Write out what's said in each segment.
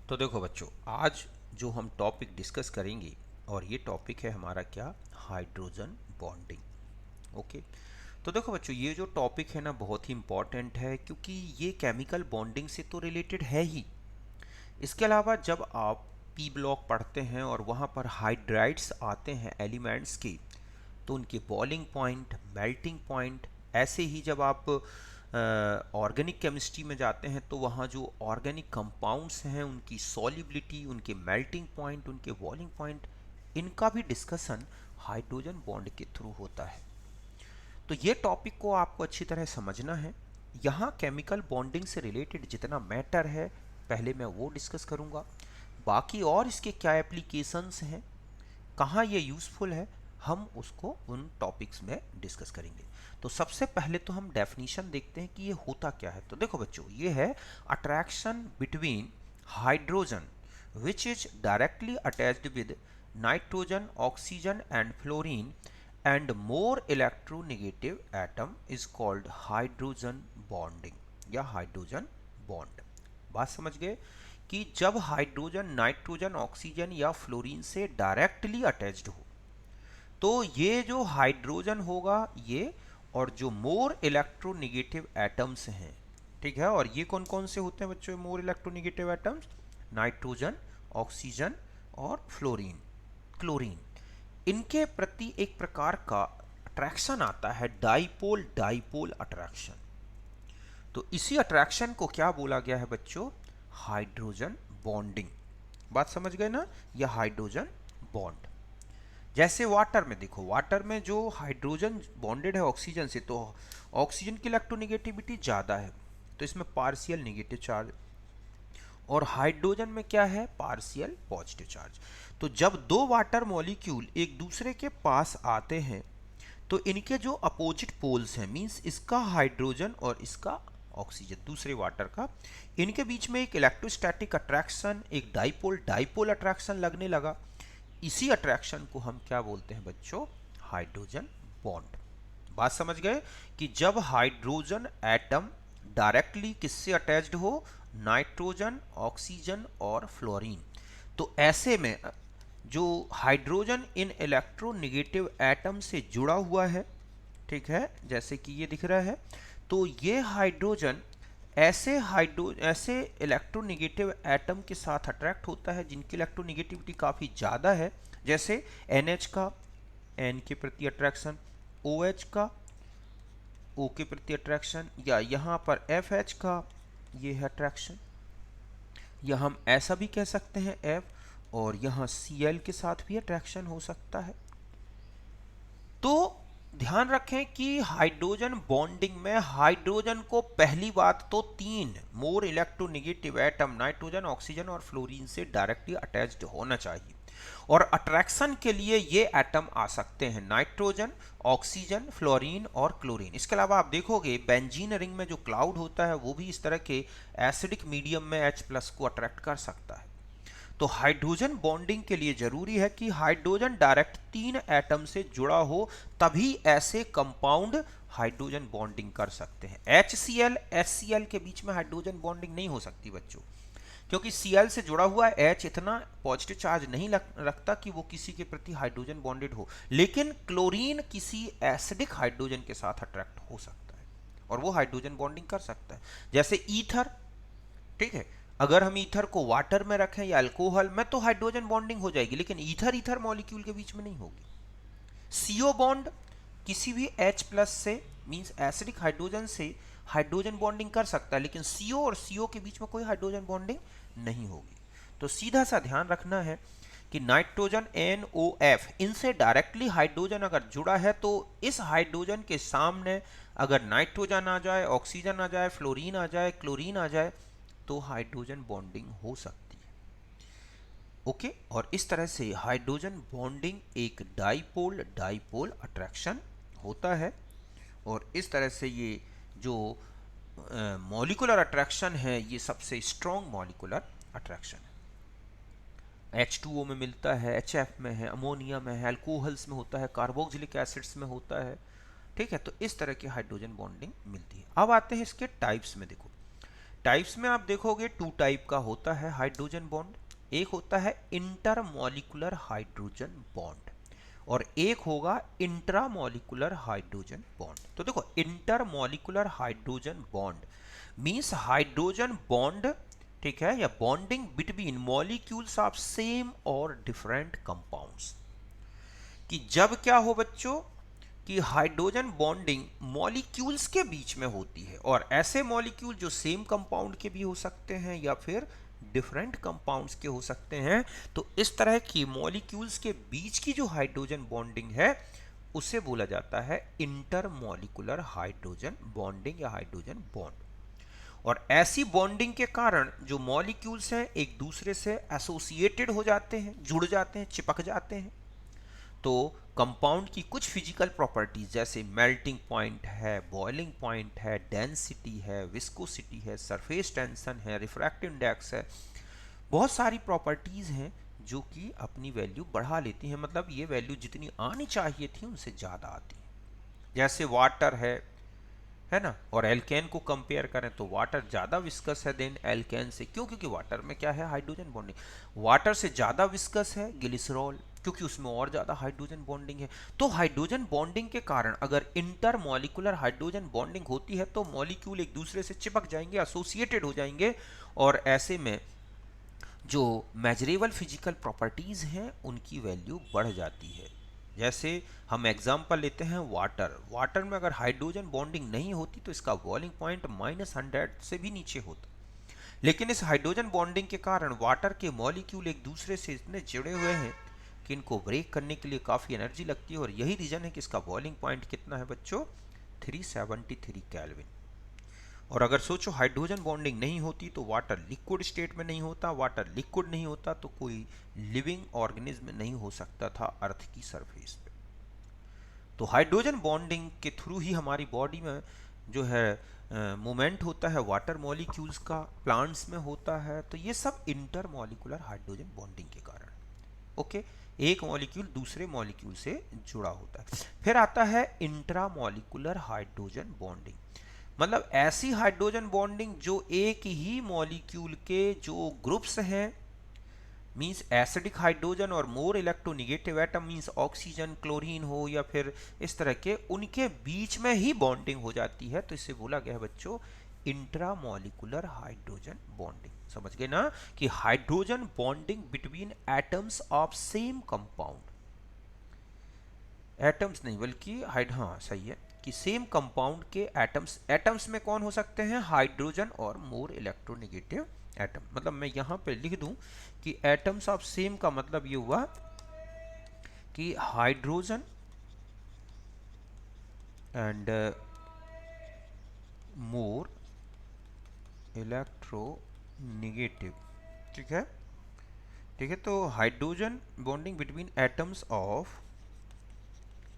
तो देखो बच्चों, आज जो हम टॉपिक डिस्कस करेंगे और ये टॉपिक है हमारा क्या, हाइड्रोजन बॉन्डिंग। ओके। तो देखो बच्चों, ये जो टॉपिक है ना बहुत ही इम्पॉर्टेंट है क्योंकि ये केमिकल बॉन्डिंग से तो रिलेटेड है ही। इसके अलावा जब आप पी ब्लॉक पढ़ते हैं और वहाँ पर हाइड्राइड्स आते हैं एलिमेंट्स के, तो उनके बॉइलिंग पॉइंट, मेल्टिंग पॉइंट, ऐसे ही जब आप ऑर्गेनिक केमिस्ट्री में जाते हैं तो वहाँ जो ऑर्गेनिक कंपाउंड्स हैं उनकी सॉल्युबिलिटी, उनके मेल्टिंग पॉइंट, उनके बॉइलिंग पॉइंट, इनका भी डिस्कशन हाइड्रोजन बॉन्ड के थ्रू होता है। तो ये टॉपिक को आपको अच्छी तरह समझना है। यहाँ केमिकल बॉन्डिंग से रिलेटेड जितना मैटर है पहले मैं वो डिस्कस करूँगा। बाकी और इसके क्या एप्लीकेशंस हैं, कहाँ ये यूज़फुल है, हम उसको उन टॉपिक्स में डिस्कस करेंगे। तो सबसे पहले तो हम डेफिनेशन देखते हैं कि ये होता क्या है। तो देखो बच्चों, ये है attraction between hydrogen which is directly attached with nitrogen, oxygen and fluorine and more electronegative atom is called hydrogen bonding या हाइड्रोजन बॉन्ड। बात समझ गए कि जब हाइड्रोजन नाइट्रोजन, ऑक्सीजन या फ्लोरीन से डायरेक्टली अटैच्ड हो तो ये जो हाइड्रोजन होगा ये, और जो मोर इलेक्ट्रोनेगेटिव एटम्स हैं, ठीक है, और ये कौन कौन से होते हैं बच्चों more electronegative atoms, nitrogen, oxygen और फ्लोरीन, क्लोरीन, इनके प्रति एक प्रकार का अट्रैक्शन आता है, डाइपोल डाइपोल अट्रैक्शन। तो इसी अट्रैक्शन को क्या बोला गया है बच्चों, हाइड्रोजन बॉन्डिंग। बात समझ गए ना, यह हाइड्रोजन बॉन्ड। जैसे वाटर में देखो, वाटर में जो हाइड्रोजन बॉन्डेड है ऑक्सीजन से, तो ऑक्सीजन की इलेक्ट्रोनेगेटिविटी ज़्यादा है, तो इसमें पार्शियल नेगेटिव चार्ज, और हाइड्रोजन में क्या है, पार्शियल पॉजिटिव चार्ज। तो जब दो वाटर मॉलिक्यूल एक दूसरे के पास आते हैं तो इनके जो अपोजिट पोल्स हैं, मींस इसका हाइड्रोजन और इसका ऑक्सीजन, दूसरे वाटर का, इनके बीच में एक इलेक्ट्रोस्टैटिक अट्रैक्शन, एक डाइपोल डाइपोल अट्रैक्शन लगने लगा। इसी अट्रैक्शन को हम क्या बोलते हैं बच्चों, हाइड्रोजन बॉन्ड। बात समझ गए कि जब हाइड्रोजन एटम डायरेक्टली किससे अटैच्ड हो, नाइट्रोजन, ऑक्सीजन और फ्लोरीन, तो ऐसे में जो हाइड्रोजन इन इलेक्ट्रोनेगेटिव एटम से जुड़ा हुआ है, ठीक है, जैसे कि ये दिख रहा है, तो ये हाइड्रोजन ऐसे इलेक्ट्रोनेगेटिव एटम के साथ अट्रैक्ट होता है जिनकी इलेक्ट्रोनेगेटिविटी काफ़ी ज़्यादा है, जैसे NH का N के प्रति अट्रैक्शन, OH का O के प्रति अट्रैक्शन, या यहाँ पर FH का ये है अट्रैक्शन, या हम ऐसा भी कह सकते हैं F, और यहाँ Cl के साथ भी अट्रैक्शन हो सकता है। तो ध्यान रखें कि हाइड्रोजन बॉन्डिंग में हाइड्रोजन को पहली बात तो तीन more electronegative atom, nitrogen, oxygen और फ्लोरीन से डायरेक्टली अटैच्ड होना चाहिए, और अट्रैक्शन के लिए ये एटम आ सकते हैं नाइट्रोजन, ऑक्सीजन, फ्लोरीन और क्लोरीन। इसके अलावा आप देखोगे बेंजीन रिंग में जो क्लाउड होता है वो भी इस तरह के एसिडिक मीडियम में H+ को अट्रैक्ट कर सकता है। तो हाइड्रोजन बॉन्डिंग के लिए जरूरी है कि हाइड्रोजन डायरेक्ट तीन एटम से जुड़ा हो, तभी ऐसे कंपाउंड हाइड्रोजन बॉन्डिंग कर सकते हैं। HCl HCl के बीच में हाइड्रोजन बॉन्डिंग नहीं हो सकती बच्चों, क्योंकि Cl से जुड़ा हुआ H इतना पॉजिटिव चार्ज नहीं रखता कि वो किसी के प्रति हाइड्रोजन बॉन्डेड हो, लेकिन क्लोरीन किसी एसिडिक हाइड्रोजन के साथ अट्रैक्ट हो सकता है और वो हाइड्रोजन बॉन्डिंग कर सकता है, जैसे ईथर, ठीक है। अगर हम ईथर को वाटर में रखें या अल्कोहल में तो हाइड्रोजन बॉन्डिंग हो जाएगी, लेकिन ईथर ईथर मॉलिक्यूल के बीच में नहीं होगी। सीओ बॉन्ड किसी भी H+ से, मींस एसिडिक हाइड्रोजन से हाइड्रोजन बॉन्डिंग कर सकता है, लेकिन सीओ और सीओ के बीच में कोई हाइड्रोजन बॉन्डिंग नहीं होगी। तो सीधा सा ध्यान रखना है कि नाइट्रोजन NOF, इनसे डायरेक्टली हाइड्रोजन अगर जुड़ा है तो इस हाइड्रोजन के सामने अगर नाइट्रोजन आ जाए, ऑक्सीजन आ जाए, फ्लोरीन आ जाए, क्लोरीन आ जाए, तो हाइड्रोजन बॉन्डिंग हो सकती है। ओके, और इस तरह से हाइड्रोजन बॉन्डिंग एक डाइपोल डाइपोल अट्रैक्शन होता है, और इस तरह से ये जो मॉलिकुलर अट्रैक्शन है ये सबसे स्ट्रॉन्ग मॉलिकुलर अट्रैक्शन है। H2O में मिलता है, HF में है, अमोनिया में है, अल्कोहल्स में होता है, कार्बोक्सिलिक एसिड्स में होता है, ठीक है। तो इस तरह की हाइड्रोजन बॉन्डिंग मिलती है। अब आते हैं इसके टाइप्स में। देखो, टाइप्स में आप देखोगे टू टाइप का होता है हाइड्रोजन बॉन्ड। एक होता है इंटरमॉलिक्यूलर हाइड्रोजन बॉन्ड और एक होगा इंट्रामॉलिक्यूलर हाइड्रोजन बॉन्ड। तो देखो intermolecular hydrogen bond means hydrogen bond, ठीक है, या bonding between molecules of same और डिफरेंट कंपाउंड्स। कि जब क्या हो बच्चों कि हाइड्रोजन बॉन्डिंग मॉलिक्यूल्स के बीच में होती है, और ऐसे मॉलिक्यूल जो सेम कंपाउंड के भी हो सकते हैं या फिर डिफरेंट कंपाउंड्स के हो सकते हैं। तो इस तरह की मॉलिक्यूल्स के बीच की जो हाइड्रोजन बॉन्डिंग है उसे बोला जाता है इंटरमॉलिक्यूलर हाइड्रोजन बॉन्डिंग या हाइड्रोजन बॉन्ड। और ऐसी बॉन्डिंग के कारण जो मॉलिक्यूल्स हैं एक दूसरे से एसोसिएटेड हो जाते हैं, जुड़ जाते हैं, चिपक जाते हैं। तो कंपाउंड की कुछ फिजिकल प्रॉपर्टीज जैसे मेल्टिंग पॉइंट है, बॉइलिंग पॉइंट है, डेंसिटी है, विस्कोसिटी है, सरफेस टेंशन है, रिफ्रैक्टिव इंडेक्स है, बहुत सारी प्रॉपर्टीज हैं जो कि अपनी वैल्यू बढ़ा लेती हैं। मतलब ये वैल्यू जितनी आनी चाहिए थी उनसे ज़्यादा आती है। जैसे वाटर है ना, और एल्केन को कंपेयर करें तो वाटर ज़्यादा विस्कस है देन एल्केन से। क्यों? क्योंकि वाटर में क्या है, हाइड्रोजन बॉन्डिंग। वाटर से ज़्यादा विस्कस है ग्लिसरॉल, क्योंकि उसमें और ज़्यादा हाइड्रोजन बॉन्डिंग है। तो हाइड्रोजन बॉन्डिंग के कारण अगर इंटरमॉलिक्यूलर हाइड्रोजन बॉन्डिंग होती है तो मॉलिक्यूल एक दूसरे से चिपक जाएंगे, एसोसिएटेड हो जाएंगे, और ऐसे में जो मेजरेबल फिजिकल प्रॉपर्टीज़ हैं उनकी वैल्यू बढ़ जाती है। जैसे हम एग्जांपल लेते हैं वाटर। वाटर में अगर हाइड्रोजन बॉन्डिंग नहीं होती तो इसका बॉइलिंग पॉइंट -100 से भी नीचे होता, लेकिन इस हाइड्रोजन बॉन्डिंग के कारण वाटर के मॉलिक्यूल एक दूसरे से इतने जुड़े हुए हैं कि इनको ब्रेक करने के लिए काफ़ी एनर्जी लगती है, और यही रीज़न है कि इसका बॉइलिंग पॉइंट कितना है बच्चों, 373 केल्विन। और अगर सोचो हाइड्रोजन बॉन्डिंग नहीं होती तो वाटर लिक्विड स्टेट में नहीं होता, वाटर लिक्विड नहीं होता तो कोई लिविंग ऑर्गेनिज्म नहीं हो सकता था अर्थ की सरफेस पे। तो हाइड्रोजन बॉन्डिंग के थ्रू ही हमारी बॉडी में जो है मूवमेंट होता है वाटर मॉलिक्यूल्स का, प्लांट्स में होता है। तो ये सब इंटरमॉलिक्यूलर हाइड्रोजन बॉन्डिंग के कारण, ओके, एक मॉलिक्यूल दूसरे मॉलिक्यूल से जुड़ा होता है। फिर आता है इंट्रामॉलिक्यूलर हाइड्रोजन बॉन्डिंग, मतलब ऐसी हाइड्रोजन बॉन्डिंग जो एक ही मॉलिक्यूल के जो ग्रुप्स हैं, मींस एसिडिक हाइड्रोजन और more electronegative atom means oxygen, chlorine हो या फिर इस तरह के, उनके बीच में ही बॉन्डिंग हो जाती है। तो इससे बोला गया है बच्चों इंट्रामॉलिक्यूलर हाइड्रोजन बॉन्डिंग। समझ गए ना कि hydrogen bonding between atoms of same compound, atoms नहीं बल्कि हाँ सही है कि सेम कंपाउंड के एटम्स। एटम्स में कौन हो सकते हैं, हाइड्रोजन और मोर इलेक्ट्रोनेगेटिव एटम। मतलब मैं यहां पे लिख दूं कि एटम्स ऑफ सेम का मतलब ये हुआ कि हाइड्रोजन एंड मोर इलेक्ट्रोनेगेटिव, ठीक है, ठीक है। तो hydrogen bonding between atoms of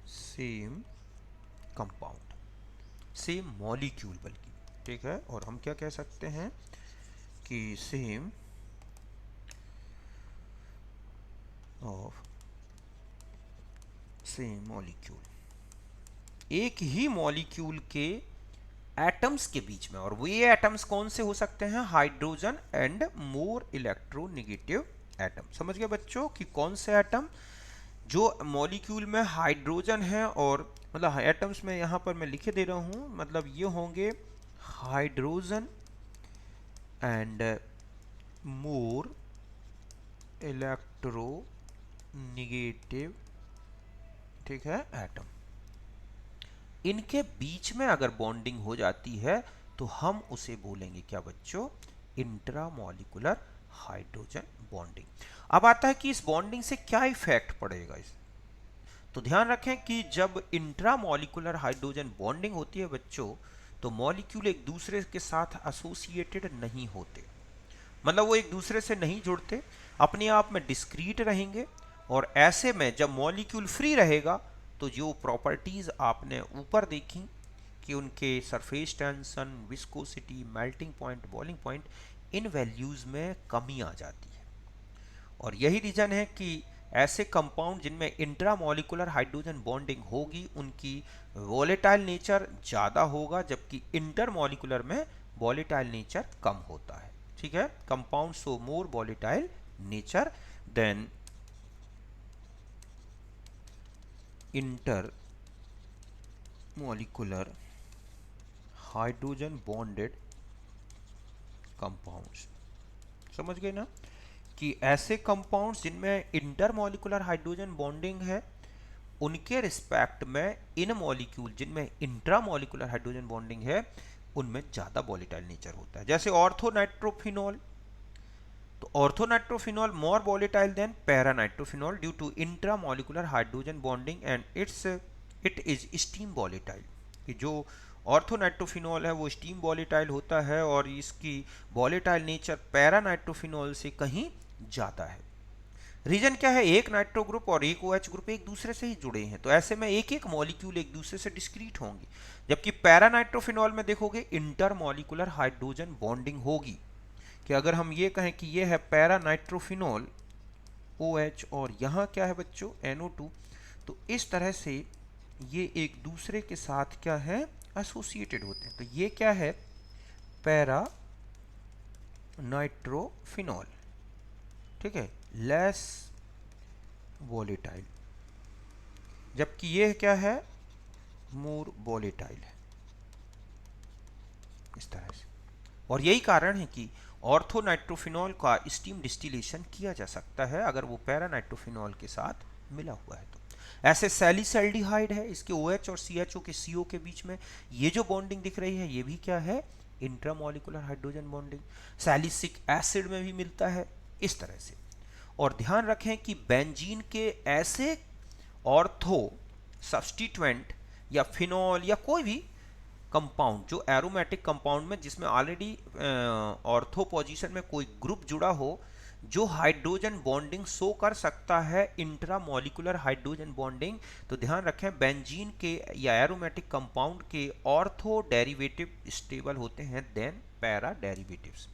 same compound, same molecule बल्कि, ठीक है। और हम क्या कह सकते हैं कि सेम ऑफ सेम मॉलिक्यूल, एक ही मॉलिक्यूल के एटम्स के बीच में। और वो ये एटम्स कौन से हो सकते हैं, hydrogen and more electronegative atom. समझ गए बच्चों कि कौन से एटम, जो मॉलिक्यूल में हाइड्रोजन है, और मतलब एटम्स में यहाँ पर मैं लिखे दे रहा हूँ, मतलब ये होंगे हाइड्रोजन एंड मोर इलेक्ट्रोनेगेटिव, ठीक है, एटम। इनके बीच में अगर बॉन्डिंग हो जाती है तो हम उसे बोलेंगे क्या बच्चों, इंट्रामॉलिक्यूलर हाइड्रोजन बॉन्डिंग। अब आता है कि इस बॉन्डिंग से क्या इफेक्ट पड़ेगा इस, तो ध्यान रखें कि जब इंट्रामॉलिक्यूलर हाइड्रोजन बॉन्डिंग होती है बच्चों तो मॉलिक्यूल एक दूसरे के साथ एसोसिएटेड नहीं होते, मतलब वो एक दूसरे से नहीं जुड़ते, अपने आप में डिस्क्रीट रहेंगे। और ऐसे में जब मॉलिक्यूल फ्री रहेगा तो जो प्रॉपर्टीज आपने ऊपर देखी कि उनके surface tension, viscosity, melting point, boiling point, इन वैल्यूज में कमी आ जाती है। और यही रीजन है कि ऐसे कंपाउंड जिनमें इंट्रामॉलिक्यूलर हाइड्रोजन बॉन्डिंग होगी उनकी वोलेटाइल नेचर ज़्यादा होगा, जबकि इंटरमॉलिक्यूलर में वॉलेटाइल नेचर कम होता है। ठीक है, compound show more volatile nature than intermolecular hydrogen bonded compounds. समझ गए ना कि ऐसे कंपाउंड्स जिनमें इंटरमॉलिक्यूलर हाइड्रोजन बॉन्डिंग है, उनके रिस्पेक्ट में इन मॉलिक्यूल जिनमें इंट्रामॉलिक्यूलर हाइड्रोजन बॉन्डिंग है उनमें ज़्यादा वॉलेटाइल नेचर होता है। जैसे ऑर्थोनाइट्रोफिनॉल, तो orthonitrophenol more volatile than paranitrophenol due to intramolecular hydrogen bonding and it is steam volatile. कि जो ऑर्थोनाइट्रोफिनॉल है वो स्टीम वॉलेटाइल होता है और इसकी वॉलेटाइल नेचर पैरानाइट्रोफिनॉल से कहीं ज़्यादा है। रीजन क्या है, एक नाइट्रो ग्रुप और एक OH ग्रुप एक दूसरे से ही जुड़े हैं, तो ऐसे में एक एक मॉलिक्यूल एक दूसरे से डिस्क्रीट होंगे। जबकि पैरानाइट्रोफिनॉल में देखोगे इंटरमॉलिक्यूलर हाइड्रोजन बॉन्डिंग होगी। कि अगर हम ये कहें कि ये है पैरानाइट्रोफिनॉल OH और यहाँ क्या है बच्चों NO2, तो इस तरह से ये एक दूसरे के साथ क्या है एसोसिएटेड होते हैं। तो ये क्या है पैरा नाइट्रोफिनॉल। ठीक है, लेस वॉलेटाइल, जबकि ये क्या है मोर वॉलेटाइल है, इस तरह से। और यही कारण है कि ऑर्थोनाइट्रोफिनॉल का स्टीम डिस्टिलेशन किया जा सकता है अगर वो पैरानाइट्रोफिनॉल के साथ मिला हुआ है तो। ऐसे सैलिसल्डिहाइड है, इसके OH और CHO के CO के बीच में ये जो बॉन्डिंग दिख रही है ये भी क्या है intramolecular hydrogen bonding. Salicylic acid में भी मिलता है इस तरह से। और ध्यान रखें कि बेंजीन के ऐसे ऑर्थो सब्स्टिट्यूएंट या फिनॉल या कोई भी कंपाउंड जो एरोमेटिक कंपाउंड में जिसमें ऑलरेडी ऑर्थो पोजीशन में कोई ग्रुप जुड़ा हो, जो हाइड्रोजन बॉन्डिंग शो कर सकता है इंट्रामॉलिक्यूलर हाइड्रोजन बॉन्डिंग, तो ध्यान रखें बेंजीन के या एरोमेटिक कंपाउंड के ऑर्थो डेरिवेटिव स्टेबल होते हैं देन पैरा डेरिवेटिव्स।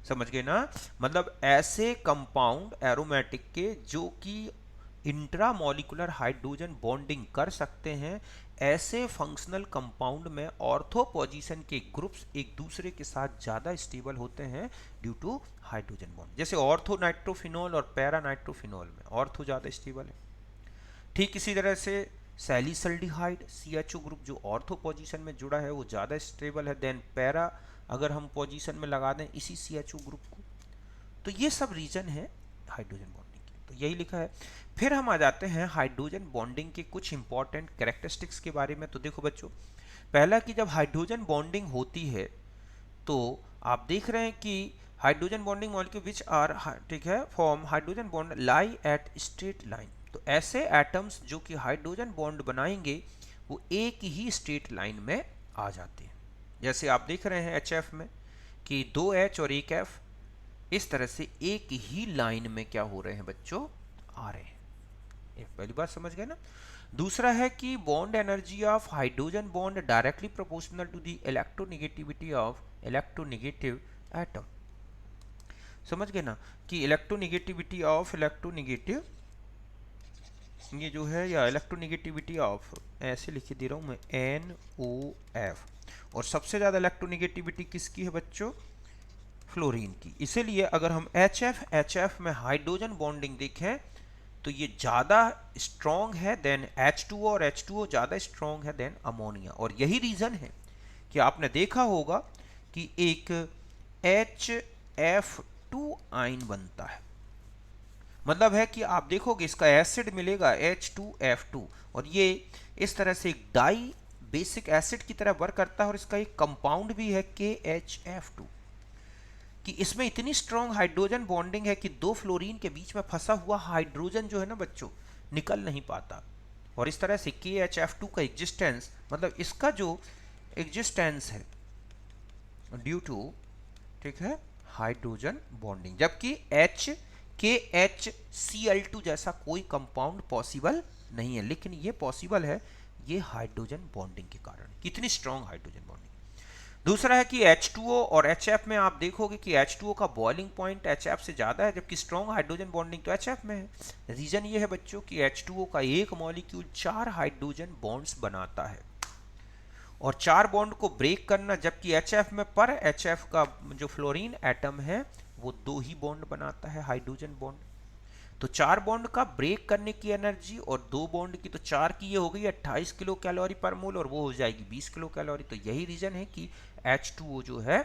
समझ गए ना, मतलब ऐसे कंपाउंड एरोमेटिक के जो कि इंट्रामॉलिक्यूलर हाइड्रोजन बॉन्डिंग कर सकते हैं, ऐसे फंक्शनल कंपाउंड में ऑर्थो पोजीशन के ग्रुप्स एक दूसरे के साथ ज़्यादा स्टेबल होते हैं ड्यू टू हाइड्रोजन बॉन्ड। जैसे ऑर्थो नाइट्रोफिनॉल और पैरा नाइट्रोफिनॉल में ऑर्थो ज़्यादा स्टेबल है। ठीक इसी तरह से सैलिसल्डिहाइड CHO ग्रुप जो ऑर्थो पोजीशन में जुड़ा है वो ज़्यादा स्टेबल है देन पैरा अगर हम पोजीशन में लगा दें इसी CHO ग्रुप को। तो ये सब रीजन है हाइड्रोजन बॉन्डिंग के, तो यही लिखा है। फिर हम आ जाते हैं हाइड्रोजन बॉन्डिंग के कुछ इंपॉर्टेंट कैरेक्टरिस्टिक्स के बारे में। तो देखो बच्चों, पहला कि जब हाइड्रोजन बॉन्डिंग होती है तो आप देख रहे हैं कि hydrogen bonding molecule which are, ठीक है, form hydrogen bond lie at straight line. तो ऐसे एटम्स जो कि हाइड्रोजन बॉन्ड बनाएंगे वो एक ही स्ट्रेट लाइन में आ जाते हैं। जैसे आप देख रहे हैं HF में कि 2H और 1F इस तरह से एक ही लाइन में क्या हो रहे हैं बच्चों, आ रहे हैं। एक पहली बात समझ गए ना। दूसरा है कि bond energy of hydrogen bond directly proportional to the electronegativity of electronegative atom. समझ गए ना कि इलेक्ट्रोनेगेटिविटी ऑफ इलेक्ट्रोनेगेटिव, ये जो है या इलेक्ट्रोनेगेटिविटी ऑफ, ऐसे लिख दे रहा हूं मैं NOF। और सबसे ज्यादा इलेक्ट्रोनेगेटिविटी किसकी है बच्चों, फ्लोरीन की। इसीलिए अगर हम HF में हाइड्रोजन बॉन्डिंग देखें तो ये ज़्यादा स्ट्रॉन्ग है देन H2O और H2O ज़्यादा स्ट्रॉन्ग है देन अमोनिया। और यही रीज़न है कि आपने देखा होगा कि एक HF2 आयन बनता है, मतलब है कि आप देखोगे इसका एसिड मिलेगा H2F2 और ये इस तरह से एक डाई बेसिक एसिड की तरह वर्क करता है और इसका एक कंपाउंड भी है KHF2। कि इसमें इतनी स्ट्रॉन्ग हाइड्रोजन बॉन्डिंग है कि दो फ्लोरीन के बीच में फंसा हुआ हाइड्रोजन जो है ना बच्चों निकल नहीं पाता। और इस तरह से KHF2 का एग्जिस्टेंस, मतलब इसका जो एग्जिस्टेंस है ड्यू टू, ठीक है, हाइड्रोजन बॉन्डिंग। जबकि KHCl2 जैसा कोई कंपाउंड पॉसिबल नहीं है, लेकिन ये पॉसिबल है ये हाइड्रोजन बॉन्डिंग के कारण। कितनी स्ट्रॉन्ग हाइड्रोजन बॉन्डिंग। दूसरा है कि H2O और HF में आप देखोगे कि H2O का बॉइलिंग पॉइंट HF से ज़्यादा है, जबकि स्ट्रॉन्ग हाइड्रोजन बॉन्डिंग तो HF में है। रीज़न ये है बच्चों कि H2O का एक मॉलिक्यूल 4 हाइड्रोजन बॉन्ड्स बनाता है और 4 बॉन्ड को ब्रेक करना, जबकि HF में पर HF का जो फ्लोरीन एटम है वो 2 ही बॉन्ड बनाता है, हाइड्रोजन बॉन्ड। तो 4 बॉन्ड का ब्रेक करने की एनर्जी और 2 बॉन्ड की, तो 4 की ये हो गई 28 किलो कैलोरी पर मोल और वो हो जाएगी 20 किलो कैलोरी। तो यही रीजन है कि H2O जो है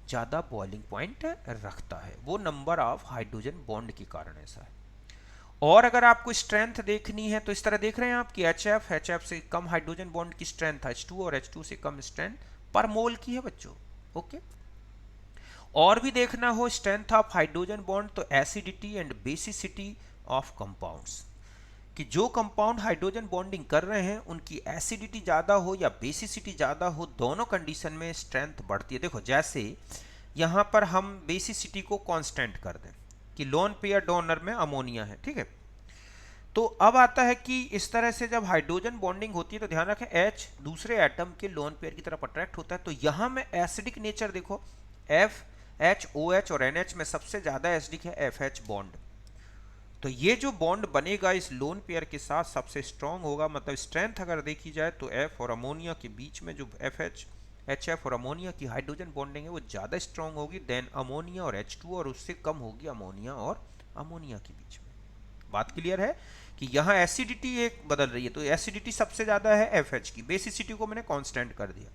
ज़्यादा बॉइलिंग पॉइंट रखता है, वो नंबर ऑफ हाइड्रोजन बॉन्ड के कारण ऐसा है। और अगर आपको स्ट्रेंथ देखनी है तो इस तरह देख रहे हैं आप कि HF से कम हाइड्रोजन बॉन्ड की स्ट्रेंथ H2 और H2 से कम स्ट्रेंथ पर मोल की है बच्चों। ओके, और भी देखना हो स्ट्रेंथ ऑफ हाइड्रोजन बॉन्ड तो acidity and basicity of compounds, कि जो कंपाउंड हाइड्रोजन बॉन्डिंग कर रहे हैं उनकी एसिडिटी ज़्यादा हो या बेसिसिटी ज़्यादा हो, दोनों कंडीशन में स्ट्रेंथ बढ़ती है। देखो जैसे यहाँ पर हम बेसिसिटी को कांस्टेंट कर दें कि लोन पेयर डोनर में अमोनिया है, ठीक है। तो अब आता है कि इस तरह से जब हाइड्रोजन बॉन्डिंग होती है तो ध्यान रखें H दूसरे एटम के लोन पेयर की तरफ अट्रैक्ट होता है। तो यहाँ में एसिडिक नेचर देखो, FHOH और NH में सबसे ज़्यादा एसिडिक है FH बॉन्ड। तो ये जो बॉन्ड बनेगा इस लोन पेयर के साथ सबसे स्ट्रांग होगा, मतलब स्ट्रेंथ अगर देखी जाए तो F और अमोनिया के बीच में जो HF और अमोनिया की हाइड्रोजन बॉन्डिंग है वो ज़्यादा स्ट्रांग होगी देन अमोनिया और H2, और उससे कम होगी अमोनिया और अमोनिया के बीच में। बात क्लियर है कि यहाँ एसिडिटी एक बदल रही है, तो एसिडिटी सबसे ज़्यादा है FH की, बेसिसिटी को मैंने कांस्टेंट कर दिया।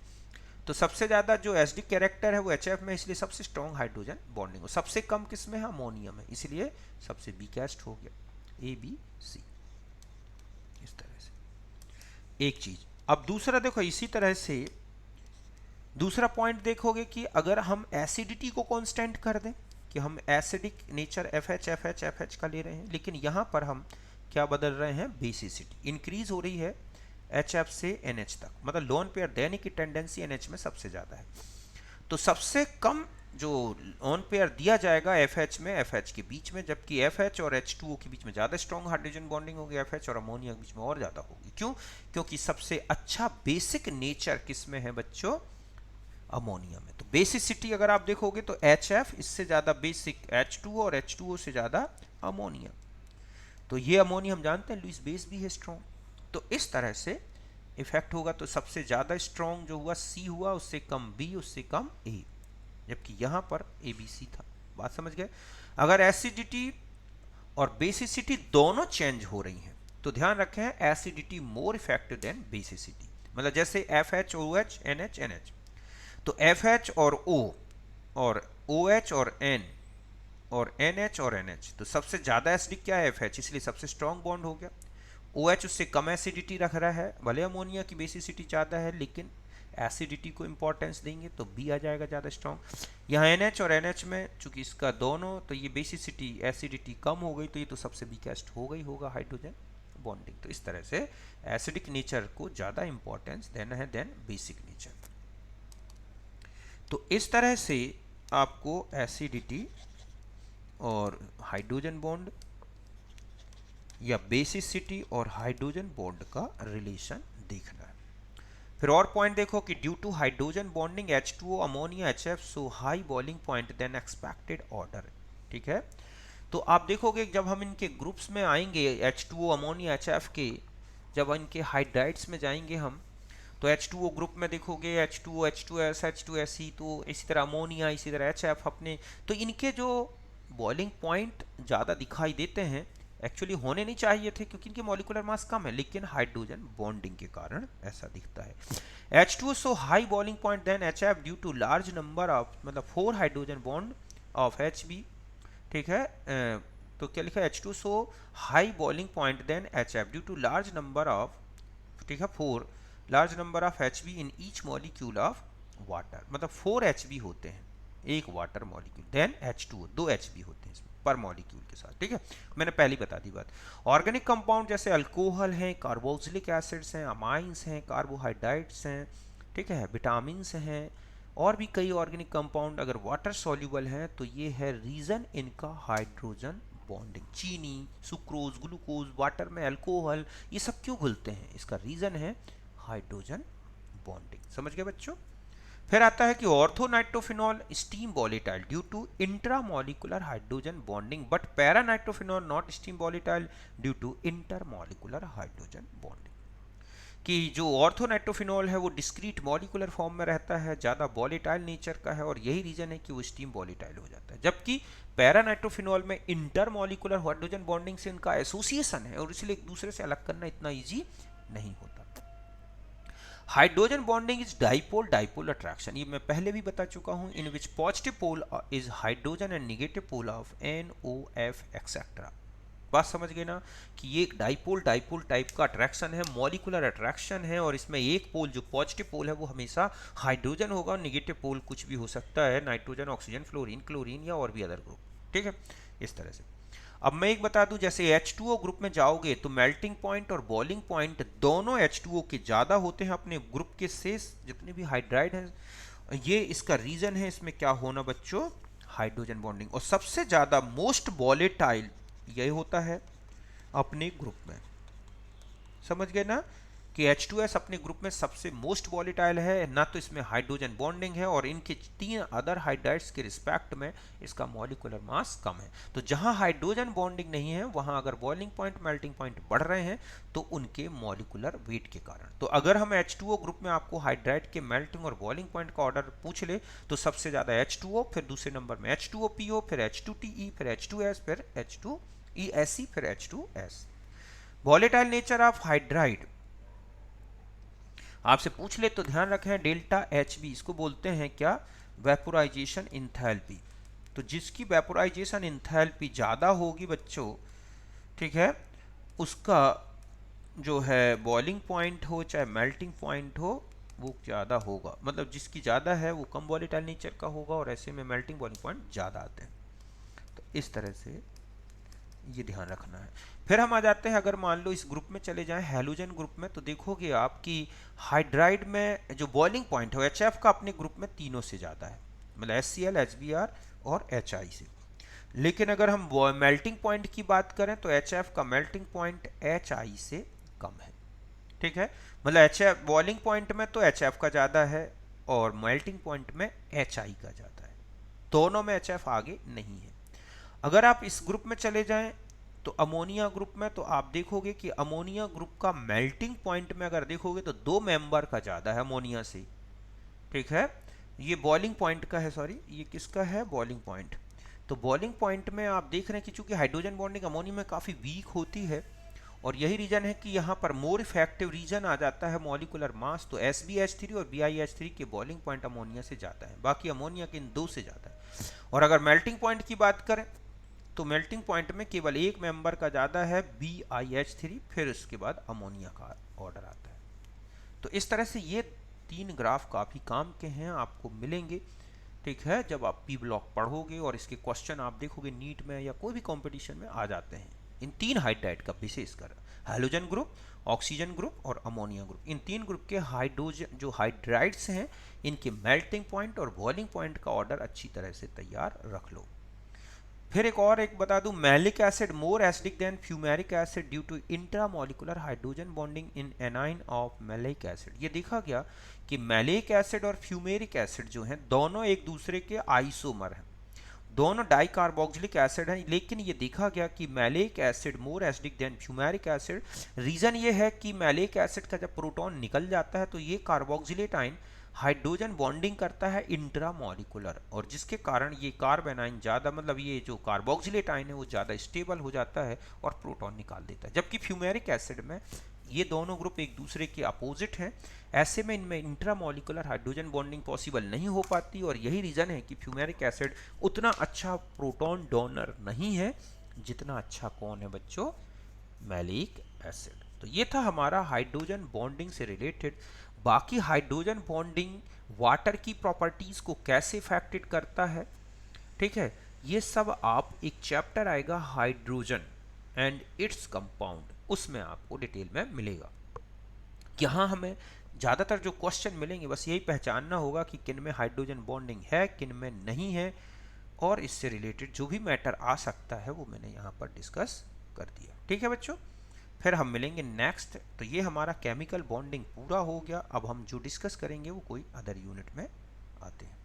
तो सबसे ज़्यादा जो एसिडिक कैरेक्टर है वो HF में, इसलिए सबसे स्ट्रॉन्ग हाइड्रोजन बॉन्डिंग हो। सबसे कम किस में है? अमोनिया में, इसलिए सबसे वीकेस्ट हो गया ABC। इस तरह से एक चीज। अब दूसरा देखो, इसी तरह से दूसरा पॉइंट देखोगे कि अगर हम एसिडिटी को कांस्टेंट कर दें कि हम एसिडिक नेचर FH का ले रहे हैं, लेकिन यहां पर हम क्या बदल रहे हैं? बेसिसिटी इंक्रीज हो रही है HF से NH तक, मतलब लोन पेयर देने की टेंडेंसी NH में सबसे ज़्यादा है। तो सबसे कम जो लोन पेयर दिया जाएगा FH में FH के बीच में, जबकि FH और H2O के बीच में ज़्यादा स्ट्रॉन्ग हाइड्रोजन बॉन्डिंग होगी, FH और अमोनिया के बीच में और ज़्यादा होगी। क्यों? क्योंकि सबसे अच्छा बेसिक नेचर किस में है बच्चों? अमोनिया में। तो बेसिसिटी अगर आप देखोगे तो HF इससे ज़्यादा बेसिक H2O और H2O से ज़्यादा अमोनिया। तो ये अमोनिया हम जानते हैं लुईस बेस भी है स्ट्रॉन्ग। तो इस तरह से इफेक्ट होगा। तो सबसे ज़्यादा स्ट्रॉन्ग जो हुआ C हुआ, उससे कम B, उससे कम A, जबकि यहाँ पर ABC था। बात समझ गए? अगर एसिडिटी और बेसिसिटी दोनों चेंज हो रही हैं तो ध्यान रखें acidity more effective than basicity. मतलब जैसे FH OH NH NH, तो FH और O और OH और N और NH और NH, तो सबसे ज़्यादा एसिडिक क्या है? FH, इसलिए सबसे स्ट्रॉन्ग बॉन्ड हो गया। OH उससे कम एसिडिटी रख रहा है, भले अमोनिया की बेसिसिटी ज़्यादा है लेकिन एसिडिटी को इंपॉर्टेंस देंगे तो B आ जाएगा ज़्यादा स्ट्रॉन्ग। यहाँ NH और NH में चूंकि इसका दोनों, तो ये बेसिसिटी एसिडिटी कम हो गई, तो ये तो सबसे वीकेस्ट हो गई होगा हाइड्रोजन बॉन्डिंग। तो इस तरह से एसिडिक नेचर को ज़्यादा इंपॉर्टेंस देना है देन बेसिक नेचर। तो इस तरह से आपको एसिडिटी और हाइड्रोजन बॉन्ड या बेसिसिटी और हाइड्रोजन बॉन्ड का रिलेशन देखना है। फिर और पॉइंट देखो कि due to hydrogen bonding H2O ammonia HF so high boiling point than expected order. ठीक है, तो आप देखोगे जब हम इनके ग्रुप्स में आएंगे H2O अमोनिया HF के, जब इनके हाइड्राइड्स में जाएंगे हम, तो H2O ग्रुप में देखोगे H2O H2S H2SE, तो इसी तरह अमोनिया, इसी तरह HF अपने, तो इनके जो बॉइलिंग पॉइंट ज़्यादा दिखाई देते हैं, एक्चुअली होने नहीं चाहिए थे क्योंकि इनके मॉलिक्यूलर मास कम है, लेकिन हाइड्रोजन बॉन्डिंग के कारण ऐसा दिखता है। H2O so high boiling point than HF due to large number of, मतलब 4 हाइड्रोजन बॉन्ड ऑफ HB। ठीक है, तो क्या लिखा है? H2 so high boiling point than HF due to large number of, ठीक है, 4 large number of HB in each molecule of water, मतलब 4 HB होते हैं एक water molecule, then H2O 2 HB होते हैं इसमें पर मॉलिक्यूल के साथ। ठीक है, मैंने पहले बता दी बात। ऑर्गेनिक कंपाउंड जैसे अल्कोहल हैं, कार्बोक्सिलिक एसिड्स हैं, अमाइंस हैं, कार्बोहाइड्रेट्स हैं, ठीक है, विटामिन हैं, और भी कई ऑर्गेनिक कंपाउंड अगर वाटर सॉल्युबल हैं तो ये है रीजन इनका हाइड्रोजन बॉन्डिंग। चीनी, सुक्रोज, ग्लूकोज, वाटर में अल्कोहल, ये सब क्यों घुलते हैं? इसका रीजन है हाइड्रोजन बॉन्डिंग। समझ गए बच्चों? फिर आता है कि orthonitrophenol steam volatile due to intramolecular hydrogen bonding, but paranitrophenol not steam volatile due to intermolecular hydrogen bonding. कि जो ऑर्थोनाइट्रोफिनॉल है वो डिस्क्रीट मॉलिकुलर फॉर्म में रहता है, ज़्यादा वॉलेटाइल नेचर का है और यही रीज़न है कि वो स्टीम वॉलेटाइल हो जाता है, जबकि पैरानाइट्रोफिनॉल में इंटरमॉलिकुलर हाइड्रोजन बॉन्डिंग से इनका एसोसिएशन है और इसलिए एक दूसरे से अलग करना इतना ईजी नहीं होता। Hydrogen bonding is dipole dipole attraction, ये मैं पहले भी बता चुका हूं, in which positive pole is hydrogen and negative pole of NOF etcetera. बात समझ गए ना कि ये एक डाइपोल डाइपोल टाइप का अट्रैक्शन है, मॉलिकुलर अट्रैक्शन है और इसमें एक पोल जो पॉजिटिव पोल है वो हमेशा हाइड्रोजन होगा और नेगेटिव पोल कुछ भी हो सकता है, नाइट्रोजन, ऑक्सीजन, फ्लोरीन, क्लोरीन या और भी अदर ग्रुप। ठीक है, इस तरह से। अब मैं एक बता दूं, जैसे H2O ग्रुप में जाओगे तो मेल्टिंग पॉइंट और बॉइलिंग पॉइंट दोनों H2O के ज़्यादा होते हैं अपने ग्रुप के शेष जितने भी हाइड्राइड हैं। ये इसका रीज़न है इसमें क्या होना बच्चों, हाइड्रोजन बॉन्डिंग। और सबसे ज़्यादा मोस्ट वॉलेटाइल ये होता है अपने ग्रुप में। समझ गए ना कि H2S अपने ग्रुप में सबसे मोस्ट वॉलेटाइल है, ना तो इसमें हाइड्रोजन बॉन्डिंग है और इनके 3 अदर हाइड्राइड्स के रिस्पेक्ट में इसका मॉलिकुलर मास कम है। तो जहां हाइड्रोजन बॉन्डिंग नहीं है वहां अगर बॉइलिंग पॉइंट मेल्टिंग पॉइंट बढ़ रहे हैं तो उनके मॉलिकुलर वेट के कारण। तो अगर हम H2O ग्रुप में आपको हाइड्राइड के मेल्टिंग और बॉइलिंग पॉइंट का ऑर्डर पूछ ले तो सबसे ज्यादा H2O, फिर दूसरे नंबर में H2OPO, फिर H2TE, फिर H2S, फिर H2ESE, फिर H2S। Volatile nature of hydride आपसे पूछ ले तो ध्यान रखें, डेल्टा HB इसको बोलते हैं क्या, वेपोराइजेशन इंथैल्पी। तो जिसकी वेपोराइजेशन इंथैल्पी ज़्यादा होगी बच्चों, ठीक है, उसका जो है बॉइलिंग पॉइंट हो चाहे मेल्टिंग पॉइंट हो वो ज़्यादा होगा, मतलब जिसकी ज़्यादा है वो कम वॉलेटाइल नेचर का होगा और ऐसे में मेल्टिंग बॉइलिंग पॉइंट ज़्यादा आते हैं। तो इस तरह से ये ध्यान रखना है। फिर हम आ जाते हैं, अगर मान लो इस ग्रुप में चले जाएं हैलोजन ग्रुप में, तो देखोगे आप कि हाइड्राइड में जो बॉइलिंग पॉइंट है HF का अपने ग्रुप में तीनों से ज़्यादा है, मतलब HCl, HBr और HI से। लेकिन अगर हम मेल्टिंग पॉइंट की बात करें तो HF का मेल्टिंग पॉइंट HI से कम है। ठीक है, मतलब HF बॉइलिंग पॉइंट में तो HF का ज़्यादा है और मेल्टिंग पॉइंट में HI का ज़्यादा है, दोनों में HF आगे नहीं है। अगर आप इस ग्रुप में चले जाएं तो अमोनिया ग्रुप में, तो आप देखोगे कि अमोनिया ग्रुप का मेल्टिंग पॉइंट में अगर देखोगे तो 2 मेंबर का ज़्यादा है अमोनिया से। ठीक है, ये बॉइलिंग पॉइंट का है, सॉरी ये किसका है, बॉइलिंग पॉइंट। तो बॉइलिंग पॉइंट में आप देख रहे हैं कि चूंकि हाइड्रोजन बॉन्डिंग अमोनिया में काफ़ी वीक होती है और यही रीजन है कि यहाँ पर मोर इफेक्टिव रीजन आ जाता है मॉलिकुलर मास, तो SbH3 और BiH3 के बॉइलिंग पॉइंट अमोनिया से जाता है, बाकी अमोनिया के इन 2 से जाता है। और अगर मेल्टिंग पॉइंट की बात करें तो मेल्टिंग पॉइंट में केवल एक मेंबर का ज़्यादा है BiH3, फिर उसके बाद अमोनिया का ऑर्डर आता है। तो इस तरह से ये 3 ग्राफ काफ़ी काम के हैं, आपको मिलेंगे। ठीक है, जब आप P ब्लॉक पढ़ोगे और इसके क्वेश्चन आप देखोगे नीट में या कोई भी कंपटीशन में आ जाते हैं इन 3 हाइड्राइड का, विशेषकर हैलोजन ग्रुप, ऑक्सीजन ग्रुप और अमोनिया ग्रुप। इन 3 ग्रुप के हाइड्रोजन जो हाइड्राइड्स हैं इनके मेल्टिंग पॉइंट और बॉइलिंग पॉइंट का ऑर्डर अच्छी तरह से तैयार रख लो। फिर एक बता दूं, malic acid more acidic than fumaric acid due to intramolecular hydrogen bonding in anion of malic acid. ये देखा गया कि मैलिक एसिड और फ्यूमेरिक एसिड जो हैं दोनों एक दूसरे के आइसोमर हैं, दोनों डाइकार्बोक्सिलिक एसिड हैं, लेकिन ये देखा गया कि malic acid more acidic than fumaric acid. Reason ये है कि मैलिक एसिड का जब प्रोटॉन निकल जाता है तो ये कार्बोक्सिलेट आयन हाइड्रोजन बॉन्डिंग करता है इंट्रामॉलिकुलर, और जिसके कारण ये कार्ब एनाइन ज़्यादा, मतलब ये जो कार्बोक्सिलेट आयन है वो ज़्यादा स्टेबल हो जाता है और प्रोटॉन निकाल देता है। जबकि फ्यूमेरिक एसिड में ये दोनों ग्रुप एक दूसरे के अपोजिट हैं, ऐसे में इनमें इंट्रामॉलिकुलर हाइड्रोजन बॉन्डिंग पॉसिबल नहीं हो पाती और यही रीज़न है कि फ्यूमेरिक एसिड उतना अच्छा प्रोटॉन डोनर नहीं है जितना अच्छा कौन है बच्चों, मैलिक एसिड। तो ये था हमारा हाइड्रोजन बॉन्डिंग से रिलेटेड। बाकी हाइड्रोजन बॉन्डिंग वाटर की प्रॉपर्टीज को कैसे इफेक्टेड करता है, ठीक है, ये सब आप एक चैप्टर आएगा हाइड्रोजन एंड इट्स कंपाउंड, उसमें आपको डिटेल में मिलेगा। यहाँ हमें ज़्यादातर जो क्वेश्चन मिलेंगे बस यही पहचानना होगा कि किन में हाइड्रोजन बॉन्डिंग है किन में नहीं है, और इससे रिलेटेड जो भी मैटर आ सकता है वो मैंने यहाँ पर डिस्कस कर दिया। ठीक है बच्चों, फिर हम मिलेंगे नेक्स्ट। तो ये हमारा केमिकल बॉन्डिंग पूरा हो गया, अब हम जो डिस्कस करेंगे वो कोई अदर यूनिट में आते हैं।